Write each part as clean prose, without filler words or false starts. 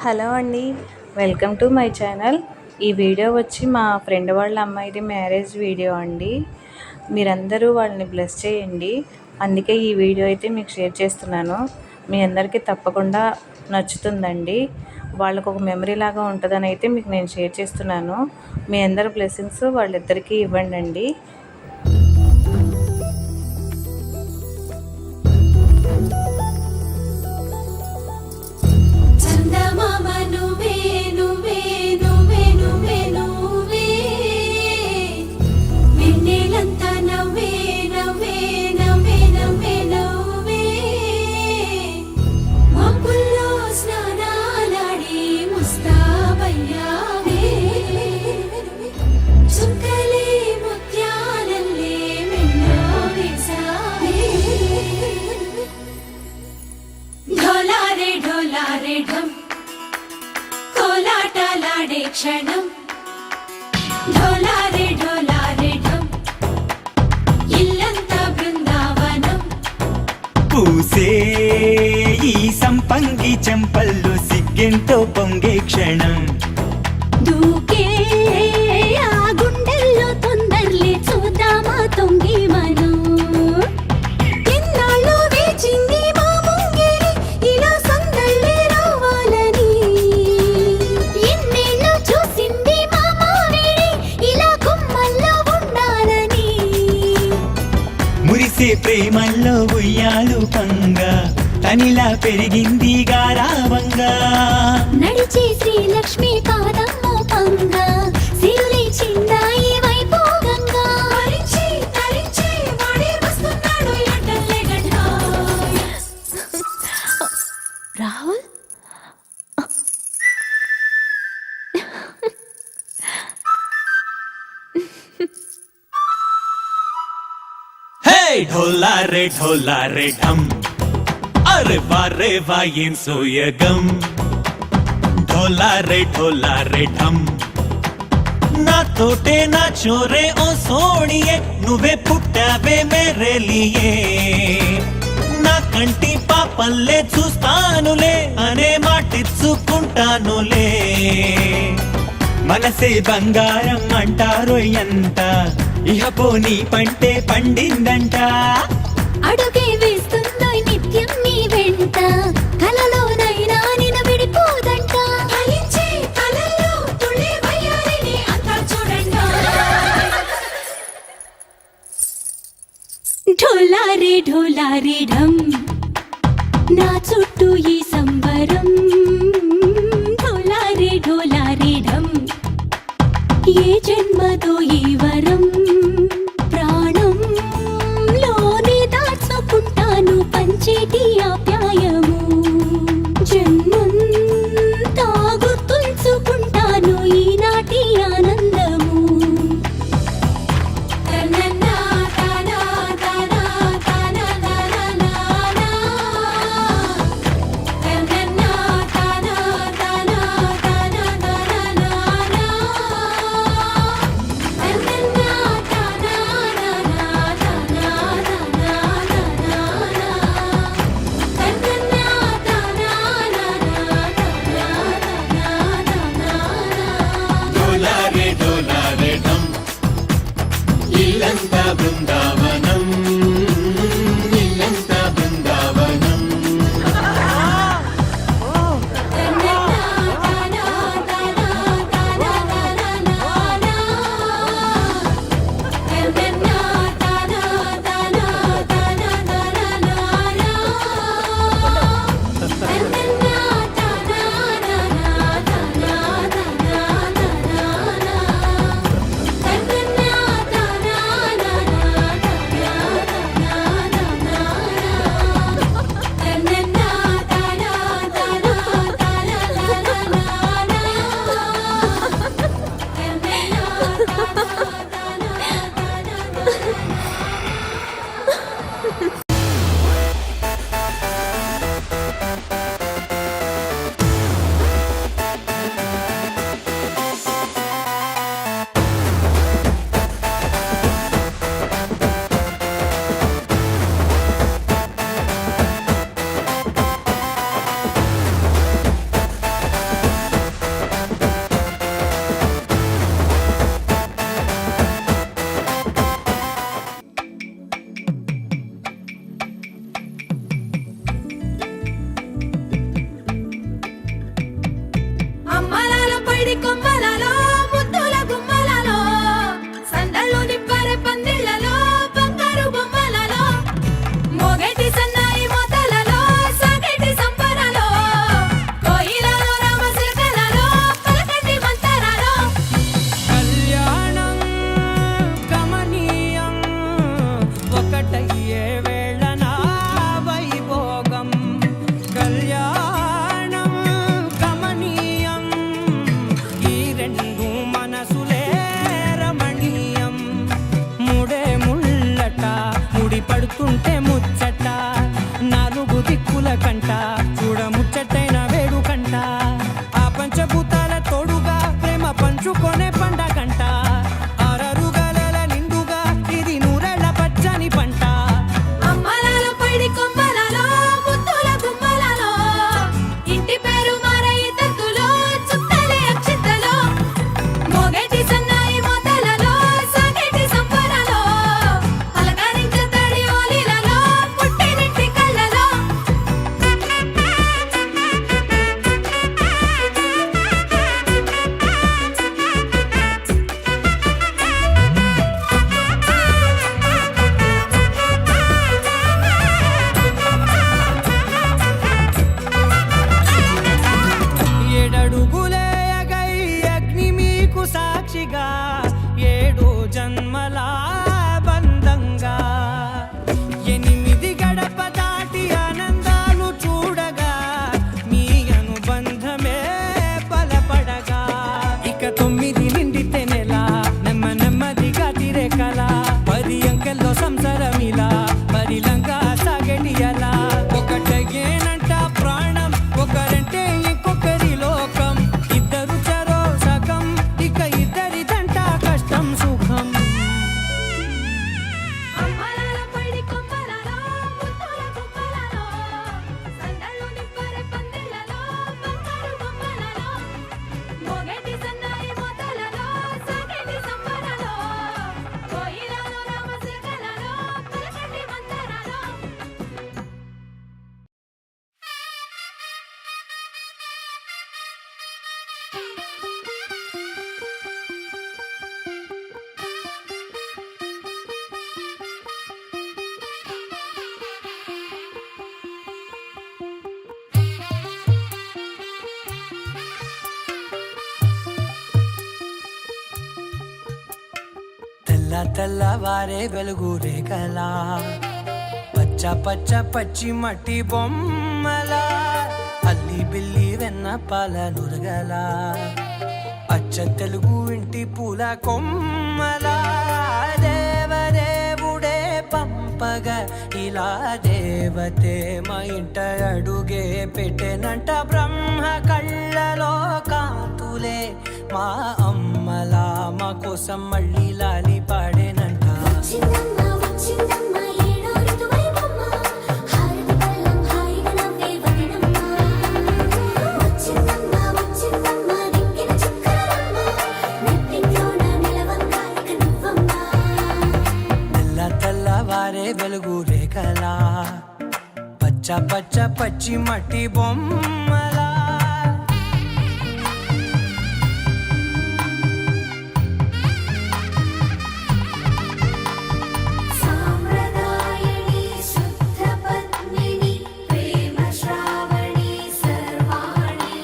Hello అండి. Welcome to my channel. ఈ video వచ్చి మా ఫ్రెండ్ వాళ్ళ అమ్మాయిది మ్యారేజ్ వీడియో అండి. మీరందరూ వాళ్ళని బ్లెస్ చేయండి. అందుకే ఈ వీడియో అయితే మీకు షేర్ చేస్తున్నాను. మీ అందరికీ తప్పకుండా నచ్చుతుందండి. వాళ్ళకు ఒక మెమరీ లాగా ఉంటుందని అయితే మీకు నేను షేర్ చేస్తున్నాను. మీ అందరి బ్లెస్సింగ్స్ వాళ్ళిద్దరికీ ఇవ్వండి. కోలాటలాడే క్షణం ఢోలారే ఢోలారే ఢం ఇల్లంతా బృందావనం పూసే ఈ సంపంగి చెంపల్లో సిగ్గెంతో పొంగే క్షణం దూకే ఆ గుండెల్లో తొందరలే చూద్దామా తొంగి మనం ప్రేమల్లో ఉయ్యాలు పంగా తనిలా పెరిగింది గారావంగా నడిచే శ్రీలక్ష్మి పాదమ్మో పంగా సిరులే చిందాయి వైభోగంగా తరించి వాడే వస్తున్నాడు ఎండలే గడ్డ రాహుల్ ढोला रे ढम अरे वाह ఏం సోయగం ढोला रे ढम నాతోటే నా చోరే ఓ సోణియే నువ్వే పుట్టావే మేరే లియే నా కంటి పాపల్లే చూస్తానులే అనే మాటిచ్చుకుంటానులే మనసే బంగారం అంటారో ఎంత ఇహ పోనీ పంటే పండిందంట అడుగే వేస్తుందో నిత్యం నీ వెంట కలలోనైనా నిన్ను విడిపోదంట ఫలించే కలల్లో తుళ్ళే వయ్యారిని అంతా చూడండి ఢోలారే ఢం నా చుట్టూ ఈ సంబరం ఢోలారే ఢం ఏ జన్మదో ఈ వరం ప్రాణంలోనే దాచుకుంటాను పంచేటి ఆప్యాయము జన్మంతా గుర్తుంచుకుంటాను ఈనాటి ఆనందము పైడి కొమ్మలలో ముద్దుల గుమ్మలలో సందళ్ళు నింపరే పందిళ్లలో బంగారు బొమ్మలలో మోగేటి సన్నాయి మోతలలో సాగేటి సంబరాలో కోయిలలో రామశిల్కలలో పలకండి మంతరాలో కళ్యాణం గమనీయం ఒకటయ్యే వేళ నా వైభోగం కళ్యాణం గమనీయం ఈ రెండు మనసులే రమణీయం ముడే ముళ్ళట ముడి పడుతుంటే ముచ్చట నాలుగు దిక్కుల కంట చూడ ముచ్చటైన వేడుకంట ఆ పంచభూతాల తోడుగా ప్రేమ పంచుకొనే పండగంట ఆరరుగల నిండుగా ఇది నూరెళ్ళ పచ్చని పంట అమ్మలాల పైడి కొమ్మలలో ముద్దుల గుమ్మలలో ఇంటి పేరు మారయి తత్తులో చుక్కలే అక్షింతలో మోగేటి సన్నాయి మోతలలో సాగేటి సంబరాలో పలకరించే తడి ఓలిలలో పుట్టినింటి కళ్ళలో ఏడడుగులే ఎగై అగ్ని మీకు సాక్షిగా ఏడు జన్మల బంధంగా ఎనిమిది గడప దాటి ఆనందాలు చూడగా మీ అనుబంధమే బలపడగా ఇక 9 నిండితే నెల నెమ్మదిగా తిరే కల 10 అంకెల్లో సంసారమిలా పరిలంగా సాగేటి అలా ఒకటేనంట ప్రాణం ఒకరంటే ఇంకొకరి లోకం ఇద్దరు చరో సగం ఇక ఇద్దరిదంట కష్టం సుఖం అమ్మలాల పైడి కొమ్మలలో ముద్దుల గుమ్మలలో సందళ్ళు నింపరే పందిళ్లలో బంగారు బొమ్మలలో మోగేటి సన్నాయి మోతలలో సాగేటి సంబరాలో కోయిలలో రామశిల్కలలో పలకండి మంతరాలో తెల్లవారే వెలుగు రేఖలా పచ్చ పచ్చ పచ్చి మట్టి బొమ్మలా అల్లి బిల్లి వెన్న పాల నురగలా అచ్చ తెలుగు ఇంటి పూల కొమ్మలా దేవదేవుడే పంపగా ఇలా దేవతే మా ఇంట అడుగే పెట్టెనంట బ్రహ్మ కళ్ళలో కాంతులే మా అమ్మలా మా కోసం మళ్ళీ లాలి పాడేనంట వచ్చిందమ్మ వచ్చిందమ్మ ఏడో ఋతువైవమ్మ హారతి పళ్ళం హాయిగా నవ్వే వదనమ్మ వచ్చిందమ్మ వచ్చిందమ్మ దిక్కిన చుక్కలమ్మ నెట్టింట్లోన నిలవంగా ఇక నువ్వమ్మ తెల్లవారే వెలుగు రేఖలా పచ్చ పచ్చ పచ్చి మట్టి బొమ్మలా సాంప్రదాయని శుద్ధ పద్మిని ప్రేమ శ్రావణి సర్వాణి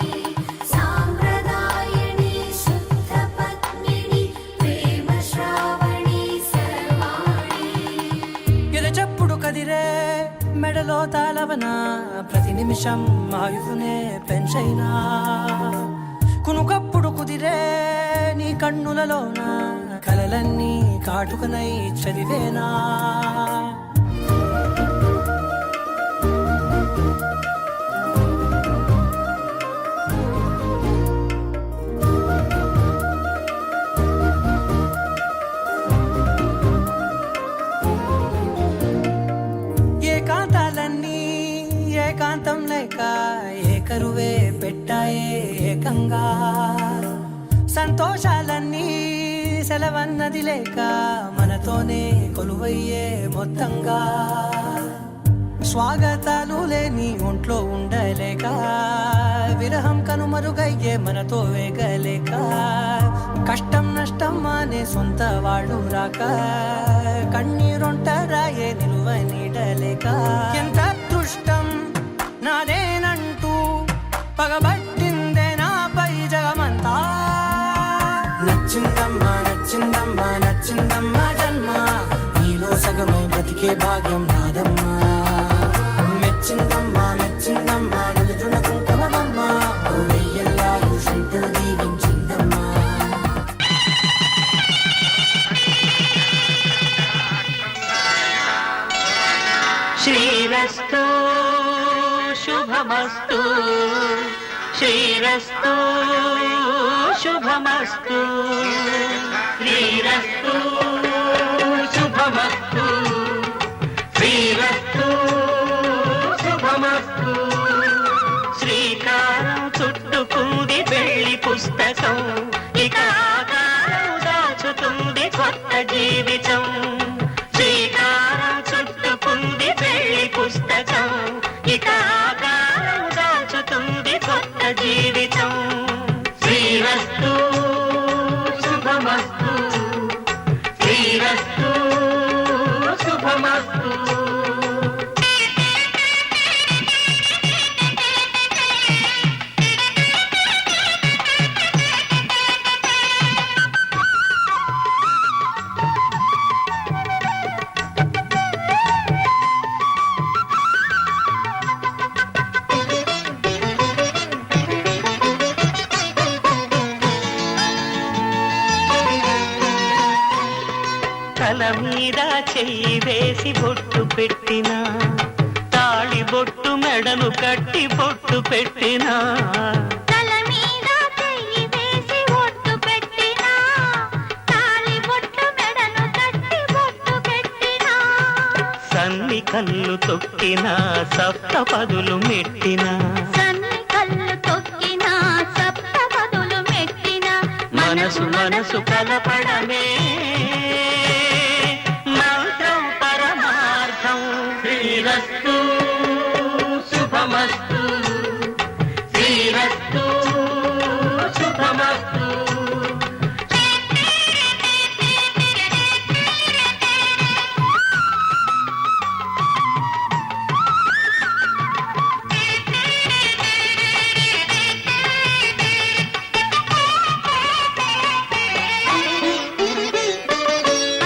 సాంప్రదాయని శుద్ధ పద్మిని ప్రేమ శ్రావణి సర్వాణి ఎరచప్పుడు కదిరే మెడలో తాళవన ప్రతి నిమిషం ఆయుధునే పెంచైనా కునుకప్పుడు కుదిరే నీ కన్నులలోన కలలన్నీ కాటుకనై చదివేనా ఏకాంతాలన్నీ ఏకాంతం లేక ఏకరువే పెట్టాయే ఏకంగా సంతోషాలన్నీ సెలవన్నది లేక మనతోనే కొలువయ్యే మొత్తంగా స్వాగతాలు లేని ఒంట్లో ఉండలేక విరహం కనుమరుగయ్యే మనతో వేగలేక కష్టం నష్టం అనే సొంత వాడు రాక కన్నీరొంటరాయే నిలువ నీడలేక ఎంత అదృష్టం నాదేనంటూ పగబట్టిందే నాపై జగమంతా నచ్చిందమ్మా నచ్చిందమ్మా నచ్చిందమ్మా జన్మ నీలో సగమై బ్రతికే భాగ్యం నాదమ్మా మెచ్చిందమ్మా మెచ్చిందమ్మా నిలుతున్న కుంకుమమ్మా వెయ్యల్లాలు శంకరు దీవించిందమ్మా శ్రీరస్తు శుభమస్తు శ్రీరస్తు శుభమస్తు శ్రీరస్తు శుభమస్తు శ్రీరస్తు శుభమస్తు శ్రీకారం చుట్టుకుంది పెళ్లి పుస్తకం ఇక ఆకారం దాచుతుంది కొత్త జీవితం శ్రీకారం చుట్టుకుంది పెళ్లి పుస్తకం ఇక ఆకారం దాచుతుంది కొత్త జీవితం శ్రీరస్తు శుభమస్తు శ్రీరస్తు శుభమస్తు తల మీద చెయ్యి వేసి బొట్టు పెట్టిన తాళి బొట్టు మెడను కట్టి బొట్టు పెట్టిన తల మీద చెయ్యి వేసి ఒట్టు పెట్టినా తాళి బొట్టు మెడను కట్టి బొట్టు పెట్టినా సన్ని కళ్ళు తొక్కిన సప్త పదులు మెట్టిన సన్ని కళ్ళు తొక్కినా సప్త పదులు మెట్టినా మనసు మనసు కలపడమే మంత్రం పరమార్థం శ్రీరస్తు శుభమస్తు శ్రీరస్తు శుభమస్తు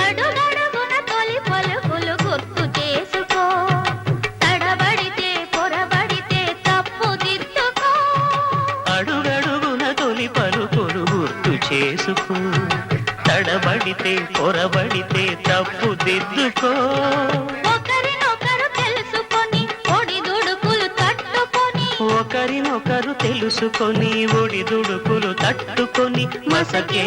అడుగడుగున తొలి పలుకులు గుర్తు చేసుకో తడబడితే పొరబడితే తప్పు దిద్దుకో అడుగడుగున తొలి పలుకులు గుర్తు చేసుకో తడబడితే పొరబడితే తప్పు దిద్దుకో ఒకరినొకరు తెలుసుకొని ఒడిదుడుకులు తట్టుకొని ఒకరినొకరు తెలుసుకొని ఒడిదుడుకులు తట్టుకొని మసకే